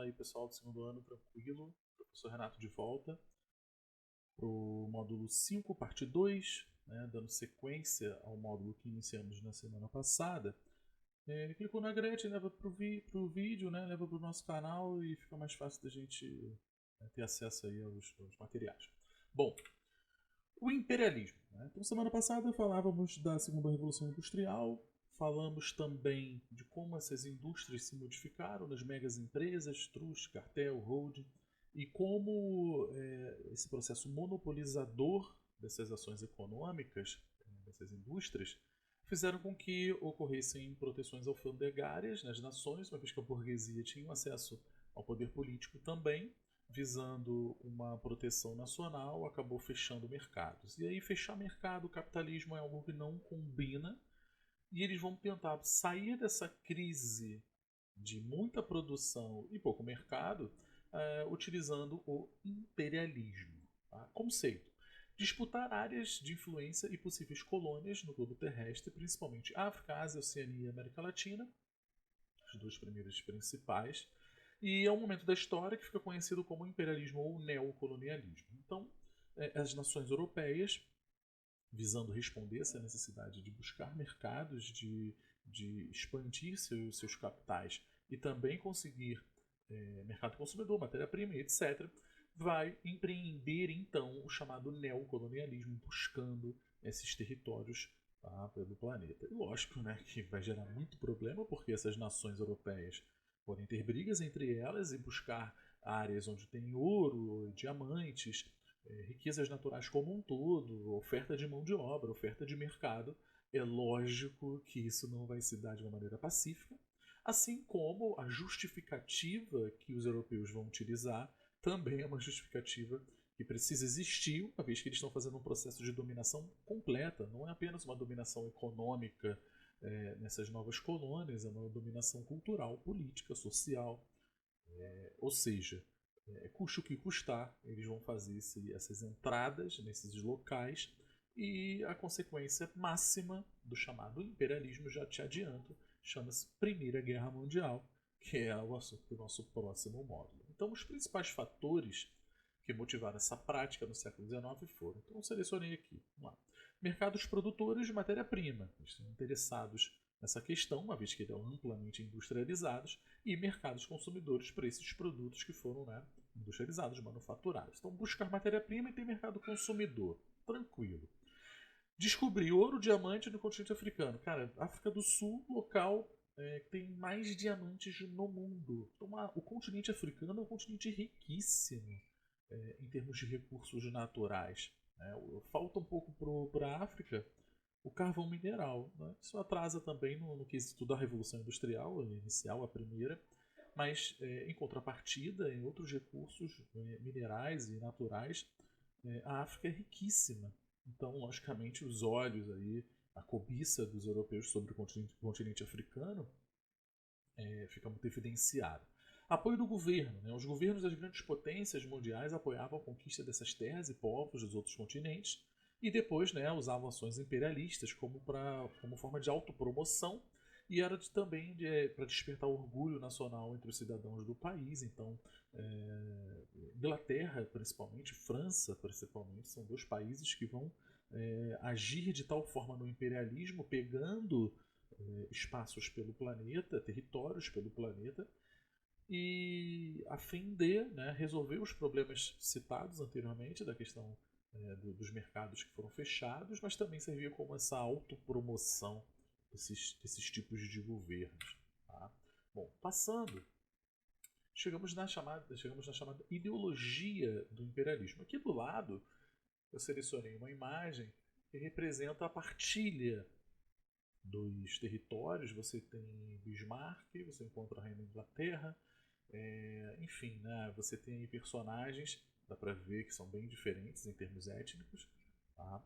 aí, pessoal do segundo ano, tranquilo. Professor Renato de volta para o módulo 5, parte 2, né, dando sequência ao módulo que iniciamos na semana passada. Clicou na grade, leva para o vídeo, né, leva para o nosso canal e fica mais fácil da gente ter acesso aí aos materiais. Bom, o imperialismo. Né? Então, semana passada falávamos da segunda revolução industrial, falamos também de como essas indústrias se modificaram nas megas empresas, trust, cartel, holding, e como esse processo monopolizador dessas ações econômicas, dessas indústrias, fizeram com que ocorressem proteções alfandegárias nas nações, uma vez que a burguesia tinha acesso ao poder político também, visando uma proteção nacional, acabou fechando mercados. E aí, fechar mercado, o capitalismo é algo que não combina, e eles vão tentar sair dessa crise de muita produção e pouco mercado, utilizando o imperialismo. Tá? Conceito: disputar áreas de influência e possíveis colônias no globo terrestre, principalmente África, Ásia, Oceania e América Latina, as duas primeiras principais. E é um momento da história que fica conhecido como imperialismo ou neocolonialismo. Então, as nações europeias, visando responder essa necessidade de buscar mercados, de expandir seus capitais e também conseguir mercado consumidor, matéria-prima, etc., vai empreender então o chamado neocolonialismo, buscando esses territórios, tá, pelo planeta. E lógico, né, que vai gerar muito problema, porque essas nações europeias podem ter brigas entre elas e buscar áreas onde tem ouro, diamantes, riquezas naturais como um todo, oferta de mão de obra, oferta de mercado. É lógico que isso não vai se dar de uma maneira pacífica, assim como a justificativa que os europeus vão utilizar também é uma justificativa que precisa existir, uma vez que eles estão fazendo um processo de dominação completa. Não é apenas uma dominação econômica nessas novas colônias, é uma dominação cultural, política, social. Ou seja, custe o que custar, eles vão fazer essas entradas nesses locais, e a consequência máxima do chamado imperialismo, já te adianto, chama-se Primeira Guerra Mundial, que é o assunto do nosso próximo módulo. Então, os principais fatores que motivaram essa prática no século XIX foram. Então, eu selecionei aqui. Vamos lá. Mercados produtores de matéria-prima, interessados nessa questão, uma vez que eram amplamente industrializados, e mercados consumidores para esses produtos que foram, né, industrializados, manufaturados. Então, buscar matéria-prima e ter mercado consumidor. Tranquilo. Descobrir ouro, diamante no continente africano. Cara, África do Sul, local que tem mais diamantes no mundo. Então, o continente africano é um continente riquíssimo em termos de recursos naturais. Né? Falta um pouco para a África o carvão mineral. Né? Isso atrasa também no quesito da Revolução Industrial, inicial, a primeira, mas em contrapartida, em outros recursos minerais e naturais, a África é riquíssima. Então, logicamente, os olhos aí, a cobiça dos europeus sobre o continente africano fica muito evidenciada. Apoio do governo. Né? Os governos das grandes potências mundiais apoiavam a conquista dessas terras e povos dos outros continentes, e depois, né, usavam ações imperialistas como forma de autopromoção, e era também para despertar orgulho nacional entre os cidadãos do país. Então, Inglaterra, principalmente, França, principalmente, são dois países que vão agir de tal forma no imperialismo, pegando espaços pelo planeta, territórios pelo planeta, e a fim de, né, resolver os problemas citados anteriormente da questão dos mercados que foram fechados, mas também servia como essa autopromoção desses tipos de governos. Tá? Bom, passando, chegamos na chamada ideologia do imperialismo. Aqui do lado, eu selecionei uma imagem que representa a partilha dos territórios. Você tem Bismarck, você encontra a Rainha da Inglaterra, enfim, né, você tem personagens, dá pra ver que são bem diferentes em termos étnicos. Tá?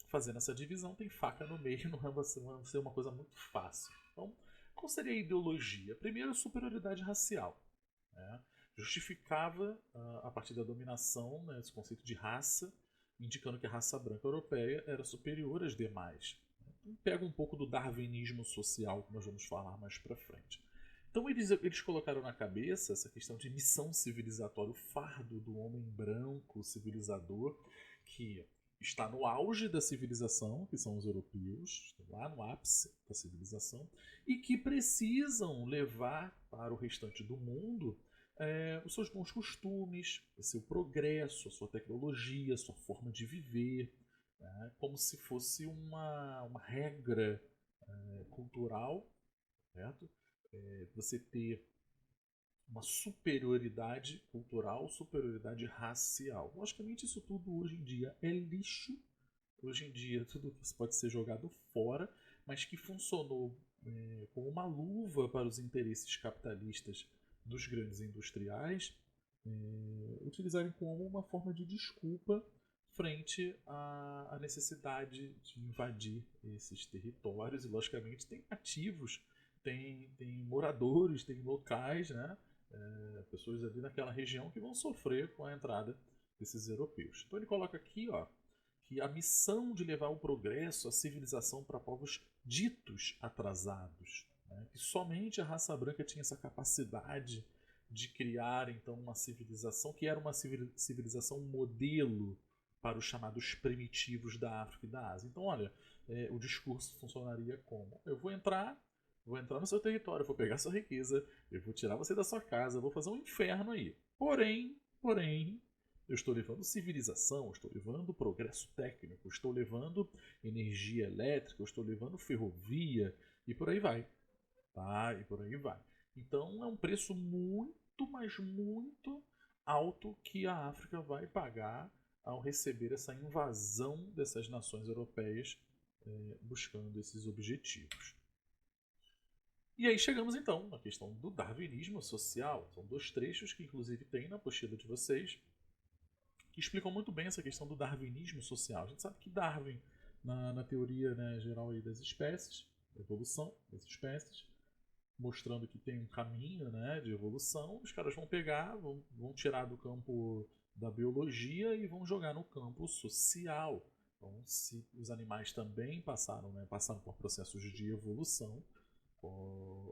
Fazendo essa divisão, tem faca no meio, não vai ser uma coisa muito fácil. Então, qual seria a ideologia? Primeiro, a superioridade racial. Né? Justificava, a partir da dominação, né, esse conceito de raça, indicando que a raça branca europeia era superior às demais. Então, pega um pouco do darwinismo social, que nós vamos falar mais para frente. Então eles colocaram na cabeça essa questão de missão civilizatória, o fardo do homem branco civilizador, que está no auge da civilização, que são os europeus, lá no ápice da civilização, e que precisam levar para o restante do mundo os seus bons costumes, o seu progresso, a sua tecnologia, a sua forma de viver, né, como se fosse uma regra cultural, certo? Você ter uma superioridade cultural, superioridade racial. Logicamente, isso tudo hoje em dia é lixo. Hoje em dia, tudo isso pode ser jogado fora, mas que funcionou como uma luva para os interesses capitalistas dos grandes industriais utilizarem como uma forma de desculpa frente à necessidade de invadir esses territórios. E, logicamente, tem ativos, tem moradores, tem locais, né? Pessoas ali naquela região que vão sofrer com a entrada desses europeus. Então ele coloca aqui, ó, que a missão de levar o progresso, a civilização para povos ditos atrasados, né? Que somente a raça branca tinha essa capacidade de criar então uma civilização que era uma civilização modelo para os chamados primitivos da África e da Ásia. Então, olha, o discurso funcionaria como: eu vou entrar no seu território, vou pegar sua riqueza, eu vou tirar você da sua casa, vou fazer um inferno aí. Porém, eu estou levando civilização, eu estou levando progresso técnico, eu estou levando energia elétrica, eu estou levando ferrovia e por aí vai. Tá? E por aí vai. Então é um preço muito, mas muito alto que a África vai pagar ao receber essa invasão dessas nações europeias buscando esses objetivos. E aí chegamos então na questão do darwinismo social. São dois trechos que inclusive tem na apostila de vocês que explicam muito bem essa questão do darwinismo social. A gente sabe que Darwin, na teoria, né, geral aí das espécies, evolução das espécies, mostrando que tem um caminho, né, de evolução, os caras vão pegar, vão tirar do campo da biologia e vão jogar no campo social. Então, se os animais também passaram por processos de evolução,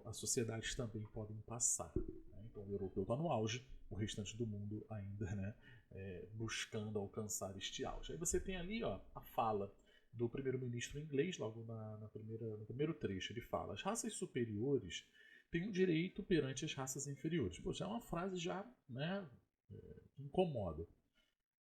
as sociedades também podem passar. Né? Então, o europeu está no auge, o restante do mundo ainda, né, buscando alcançar este auge. Aí você tem ali, ó, a fala do primeiro-ministro inglês, logo no primeiro trecho. Ele fala: as raças superiores têm um direito perante as raças inferiores. Pô, já é uma frase já, né, que incomoda.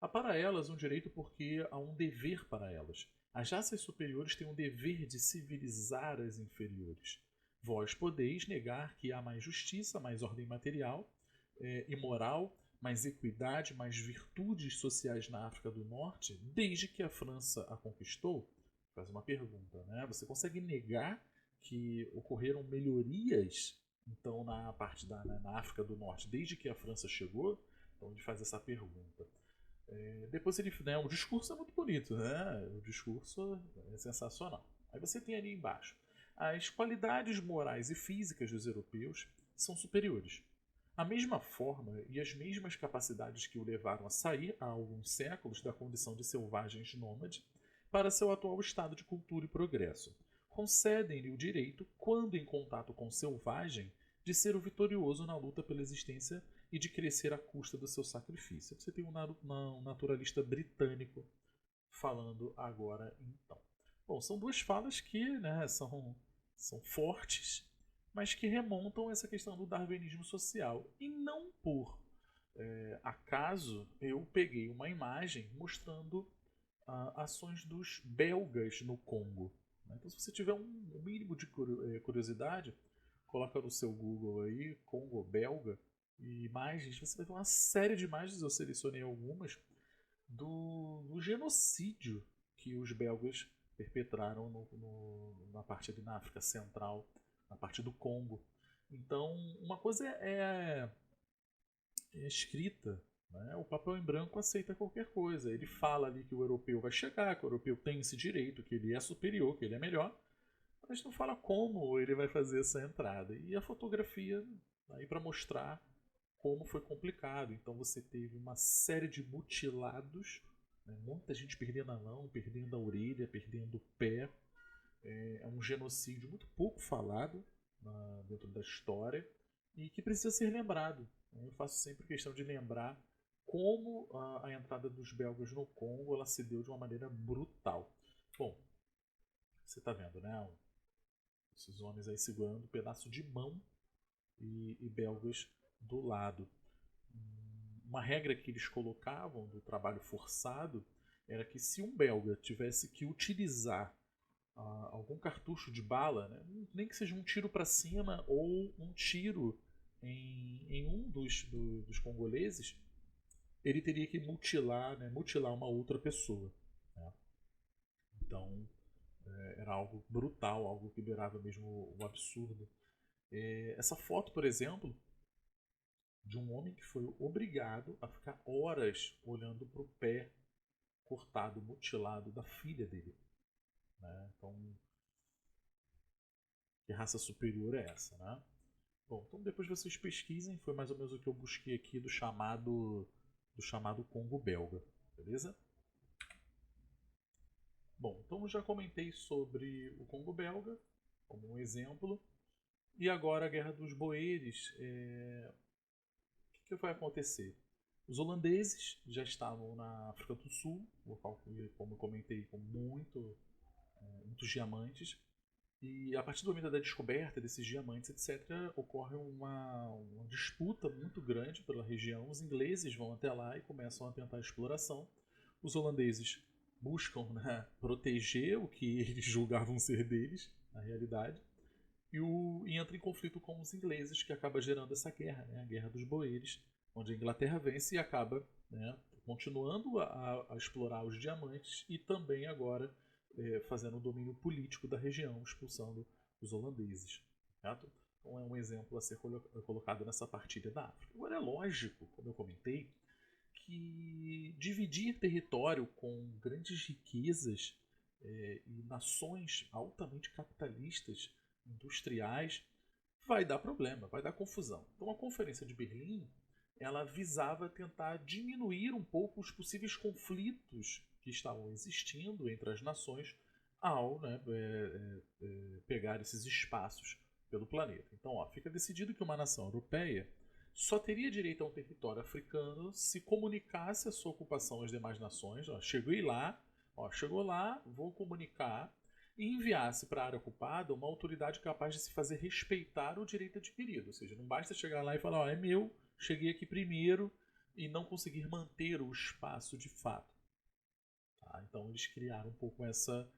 Há para elas um direito porque há um dever para elas. As raças superiores têm um dever de civilizar as inferiores. Vós podeis negar que há mais justiça, mais ordem material e moral, mais equidade, mais virtudes sociais na África do Norte, desde que a França a conquistou? Faz uma pergunta, né? Você consegue negar que ocorreram melhorias então na parte na África do Norte desde que a França chegou? Então ele faz essa pergunta. Depois ele, né, o discurso é muito bonito, né? O discurso é sensacional. Aí você tem ali embaixo: as qualidades morais e físicas dos europeus são superiores. A mesma forma e as mesmas capacidades que o levaram a sair há alguns séculos da condição de selvagens nômade para seu atual estado de cultura e progresso concedem-lhe o direito, quando em contato com o selvagem, de ser o vitorioso na luta pela existência e de crescer à custa do seu sacrifício. Você tem um naturalista britânico falando agora então. Bom, são duas falas que, né, são fortes, mas que remontam essa questão do darwinismo social. E não por acaso eu peguei uma imagem mostrando ações dos belgas no Congo. Então, se você tiver um mínimo de curiosidade, coloca no seu Google aí, Congo belga, e imagens, você vai ver uma série de imagens, eu selecionei algumas, do genocídio que os belgas perpetraram na parte ali na África Central, na parte do Congo. Então, uma coisa é escrita, né? O papel em branco aceita qualquer coisa. Ele fala ali que o europeu vai chegar, que o europeu tem esse direito, que ele é superior, que ele é melhor, mas não fala como ele vai fazer essa entrada. E a fotografia aí para mostrar como foi complicado. Então você teve uma série de mutilados, né? Muita gente perdendo a mão, perdendo a orelha, perdendo o pé. É um genocídio muito pouco falado dentro da história. e que precisa ser lembrado. Eu faço sempre questão de lembrar como a entrada dos belgas no Congo ela se deu de uma maneira brutal. Bom, você está vendo, né? Esses homens aí segurando um pedaço de mão e belgas do lado. Uma regra que eles colocavam do trabalho forçado era que se um belga tivesse que utilizar algum cartucho de bala, né, nem que seja um tiro para cima ou um tiro em um dos congoleses, ele teria que mutilar, né, mutilar uma outra pessoa. Né? Então era algo brutal, algo que beirava mesmo o absurdo. Essa foto, por exemplo, de um homem que foi obrigado a ficar horas olhando para o pé cortado, mutilado da filha dele. Né? Então, que raça superior é essa? Né? Bom, então depois vocês pesquisem, foi mais ou menos o que eu busquei aqui do chamado Congo belga, beleza? Bom, então eu já comentei sobre o Congo belga como um exemplo, e agora a Guerra dos Boeres. O que vai acontecer? Os holandeses já estavam na África do Sul, local que, como eu comentei, com muitos diamantes. E a partir do momento da descoberta desses diamantes, etc., ocorre uma disputa muito grande pela região. Os ingleses vão até lá e começam a tentar a exploração. Os holandeses buscam, né, proteger o que eles julgavam ser deles, na realidade, e entra em conflito com os ingleses, que acaba gerando essa guerra, né, a Guerra dos Boeres, onde a Inglaterra vence e acaba, né, continuando a explorar os diamantes e também agora fazendo o domínio político da região, expulsando os holandeses. Certo? Então é um exemplo a ser colocado nessa partilha da África. Agora é lógico, como eu comentei, que dividir território com grandes riquezas e nações altamente capitalistas, industriais, vai dar problema, vai dar confusão. Então a Conferência de Berlim ela visava tentar diminuir um pouco os possíveis conflitos que estavam existindo entre as nações ao, né, pegar esses espaços pelo planeta. Então, fica decidido que uma nação europeia só teria direito a um território africano se comunicasse a sua ocupação às demais nações. Chegou lá, vou comunicar, e enviasse para a área ocupada uma autoridade capaz de se fazer respeitar o direito adquirido. Ou seja, não basta chegar lá e falar, é meu, cheguei aqui primeiro, e não conseguir manter o espaço de fato. Tá? Então eles criaram um pouco essas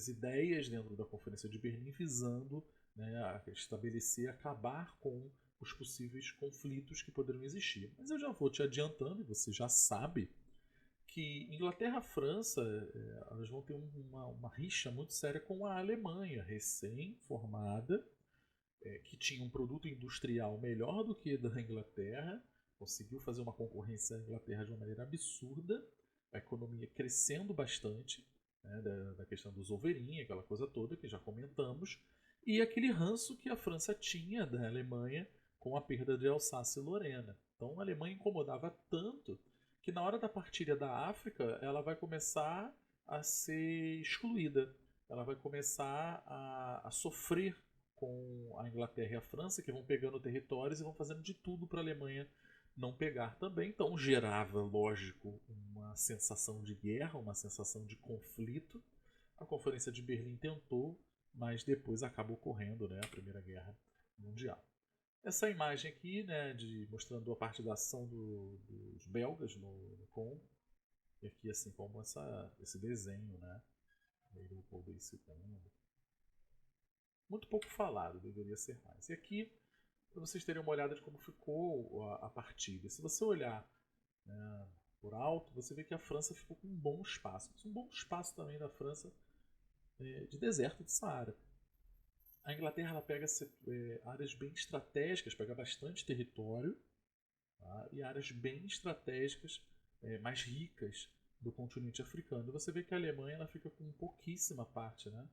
ideias dentro da Conferência de Berlim, visando, né, estabelecer, acabar com os possíveis conflitos que poderiam existir. Mas eu já vou te adiantando, e você já sabe, que Inglaterra e França elas vão ter uma rixa muito séria com a Alemanha, recém-formada, que tinha um produto industrial melhor do que da Inglaterra, conseguiu fazer uma concorrência à Inglaterra de uma maneira absurda, a economia crescendo bastante, né, da questão do Zoverin, aquela coisa toda que já comentamos, e aquele ranço que a França tinha da Alemanha com a perda de Alsácia e Lorena. Então a Alemanha incomodava tanto que na hora da partilha da África ela vai começar a ser excluída, ela vai começar a sofrer com a Inglaterra e a França, que vão pegando territórios e vão fazendo de tudo para a Alemanha não pegar também. Então gerava, lógico, uma sensação de guerra, uma sensação de conflito. A Conferência de Berlim tentou, mas depois acabou ocorrendo, né, a Primeira Guerra Mundial. Essa imagem aqui, né, mostrando a parte da ação dos belgas no Congo, e aqui assim como esse desenho, né, Leopoldo II. Muito pouco falado, deveria ser mais. E aqui, para vocês terem uma olhada de como ficou a partida. Se você olhar, né, por alto, você vê que a França ficou com um bom espaço. Um bom espaço também da França de deserto de Saara. A Inglaterra ela pega áreas bem estratégicas, pega bastante território, tá? E áreas bem estratégicas, mais ricas do continente africano. E você vê que a Alemanha ela fica com pouquíssima parte, né?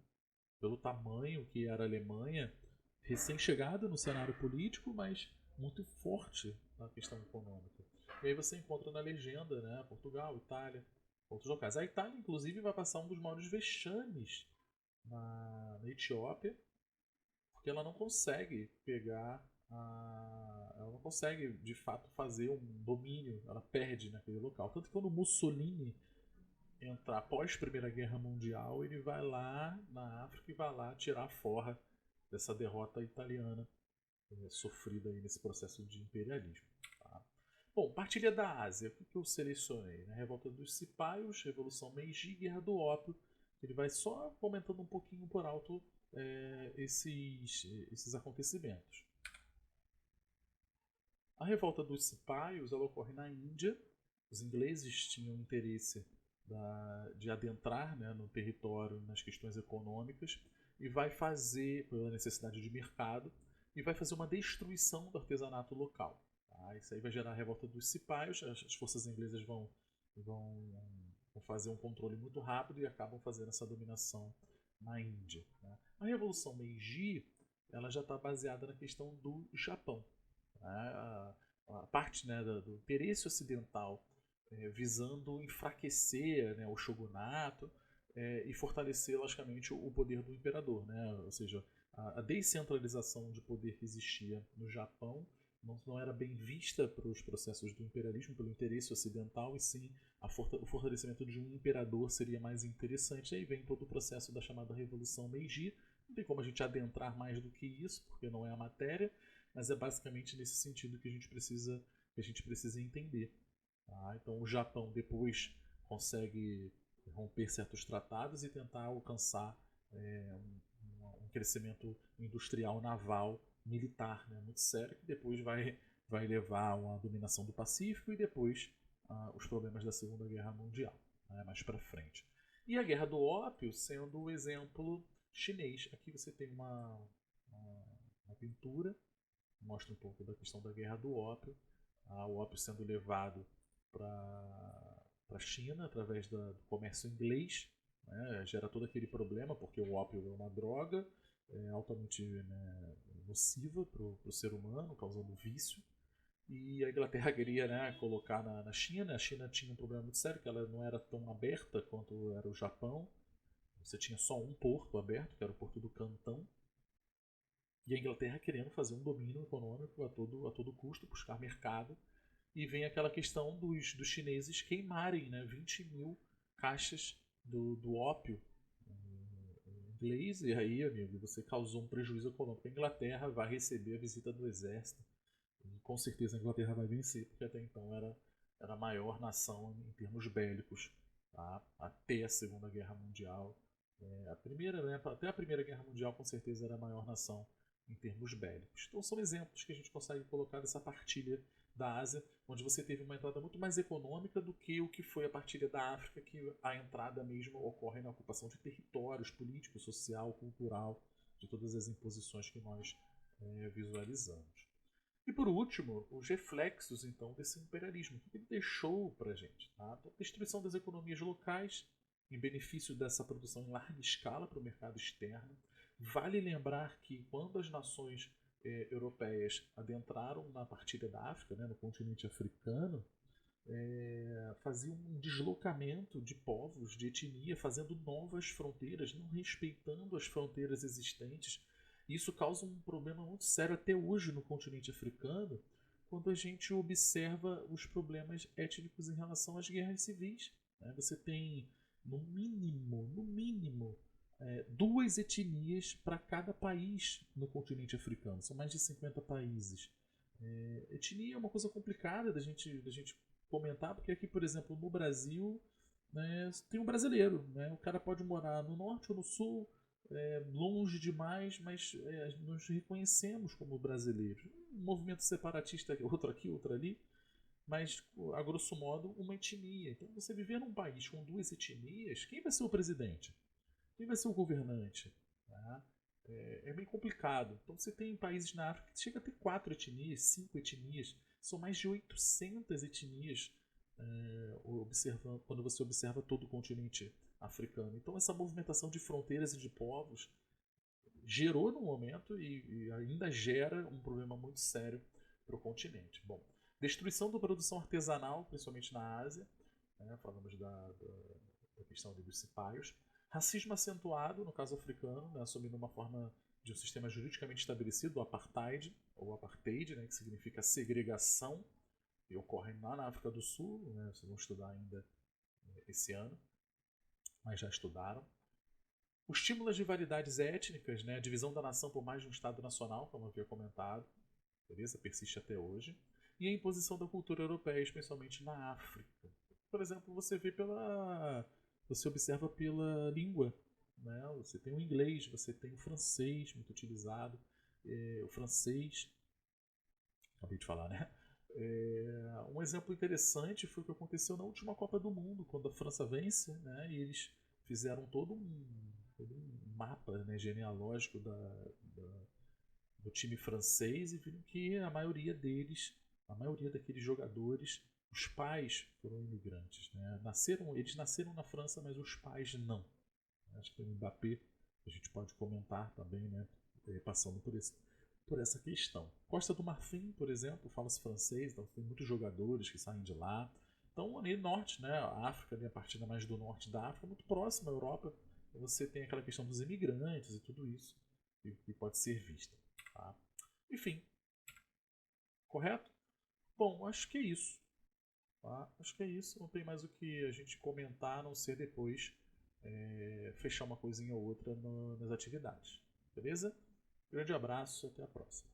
Pelo tamanho que era a Alemanha, recém-chegada no cenário político, mas muito forte na questão econômica. E aí você encontra na legenda, né, Portugal, Itália, outros locais. A Itália, inclusive, vai passar um dos maiores vexames na Etiópia, porque ela não consegue ela não consegue de fato fazer um domínio, ela perde naquele local. Tanto que quando Mussolini entra após a Primeira Guerra Mundial, ele vai lá na África e vai lá tirar a forra dessa derrota italiana sofrida aí nesse processo de imperialismo. Tá? Bom, partilha da Ásia, o que eu selecionei? Né? Revolta dos Cipaios, Revolução Meiji, Guerra do Ópio. Ele vai só comentando um pouquinho por alto esses acontecimentos. A Revolta dos Cipaios ela ocorre na Índia. Os ingleses tinham interesse de adentrar, né, no território nas questões econômicas e vai fazer, pela necessidade de mercado, e vai fazer uma destruição do artesanato local. Tá? Isso aí vai gerar a Revolta dos Cipaios. As forças inglesas vão fazer um controle muito rápido e acabam fazendo essa dominação na Índia. Né? A Revolução Meiji ela já está baseada na questão do Japão. Né? A parte, né, do interesse ocidental visando enfraquecer, né, o shogunato e fortalecer, logicamente, o poder do imperador. Né? Ou seja, a descentralização de poder que existia no Japão não era bem vista para os processos do imperialismo, pelo interesse ocidental, e sim o fortalecimento de um imperador seria mais interessante. Aí vem todo o processo da chamada Revolução Meiji. Não tem como a gente adentrar mais do que isso, porque não é a matéria, mas é basicamente nesse sentido que a gente precisa entender. Tá? Então o Japão depois consegue romper certos tratados e tentar alcançar um crescimento industrial naval militar, né, muito sério, que depois vai levar a uma dominação do Pacífico e depois os problemas da Segunda Guerra Mundial, né, mais para frente. E a Guerra do Ópio sendo o exemplo chinês. Aqui você tem uma pintura que mostra um pouco da questão da Guerra do Ópio, o ópio sendo levado para a China através do comércio inglês, né, gera todo aquele problema, porque o ópio é uma droga altamente, né, nociva para o ser humano, causando vício. E a Inglaterra queria, né, colocar na China. A China tinha um problema muito sério, que ela não era tão aberta quanto era o Japão. Você tinha só um porto aberto, que era o porto do Cantão. E a Inglaterra querendo fazer um domínio econômico a todo custo, buscar mercado. E vem aquela questão dos chineses queimarem, né, 20 mil caixas do ópio inglês. E aí, amigo, você causou um prejuízo econômico. A Inglaterra vai receber a visita do exército. E com certeza a Inglaterra vai vencer, porque até então era a maior nação em termos bélicos, tá? Até a Segunda Guerra Mundial. A primeira, né, até a Primeira Guerra Mundial, com certeza, era a maior nação em termos bélicos. Então são exemplos que a gente consegue colocar dessa partilha da Ásia, onde você teve uma entrada muito mais econômica do que o que foi a partilha da África, que a entrada mesmo ocorre na ocupação de territórios político, social, cultural, de todas as imposições que nós visualizamos. E por último, os reflexos então desse imperialismo. O que ele deixou para a gente? Tá? A destruição das economias locais em benefício dessa produção em larga escala para o mercado externo. Vale lembrar que quando as nações europeias adentraram na partilha da África, né, no continente africano, faziam um deslocamento de povos, de etnia, fazendo novas fronteiras, não respeitando as fronteiras existentes. Isso causa um problema muito sério até hoje no continente africano, quando a gente observa os problemas étnicos em relação às guerras civis. Né? Você tem, no mínimo, duas etnias para cada país no continente africano. São mais de 50 países. Etnia é uma coisa complicada da gente comentar, porque aqui, por exemplo, no Brasil, né, tem um brasileiro. Né? O cara pode morar no norte ou no sul, longe demais, mas nós reconhecemos como brasileiros. Um movimento separatista, outro aqui, outro ali, mas, a grosso modo, uma etnia. Então, você viver num país com duas etnias, quem vai ser o presidente? Quem vai ser o governante? Tá? É meio complicado. Então, você tem países na África que chega a ter 4 etnias, 5 etnias. São mais de 800 etnias quando você observa todo o continente africano. Então, essa movimentação de fronteiras e de povos gerou no momento e ainda gera um problema muito sério para o continente. Bom, destruição da produção artesanal, principalmente na Ásia, né, falamos da questão dos cipaios. Racismo acentuado, no caso africano, né, assumindo uma forma de um sistema juridicamente estabelecido, o apartheid, ou apartheid, né, que significa segregação, e ocorre lá na África do Sul, né, vocês vão estudar ainda esse ano, mas já estudaram. O estímulo às rivalidades étnicas, né, a divisão da nação por mais de um Estado nacional, como eu havia comentado, beleza? Persiste até hoje. E a imposição da cultura europeia, especialmente na África. Por exemplo, você observa pela língua, né? Você tem o inglês, você tem o francês muito utilizado, o francês, acabei de falar, né? Um exemplo interessante foi o que aconteceu na última Copa do Mundo, quando a França vence, né? E eles fizeram todo um mapa, né, genealógico do time francês e viram que a maioria deles, a maioria daqueles jogadores, os pais foram imigrantes, né? Eles nasceram na França, mas os pais não. Acho que o Mbappé a gente pode comentar também, né? Passando por essa questão. Costa do Marfim, por exemplo, fala-se francês, então tem muitos jogadores que saem de lá. Então, ali norte, né? A África, ali, a partir mais do norte da África, muito próxima à Europa, você tem aquela questão dos imigrantes e tudo isso que pode ser vista. Tá? Enfim, correto? Bom, acho que é isso. Tá? Acho que é isso. Não tem mais o que a gente comentar, a não ser depois fechar uma coisinha ou outra nas atividades. Beleza? Grande abraço, até a próxima.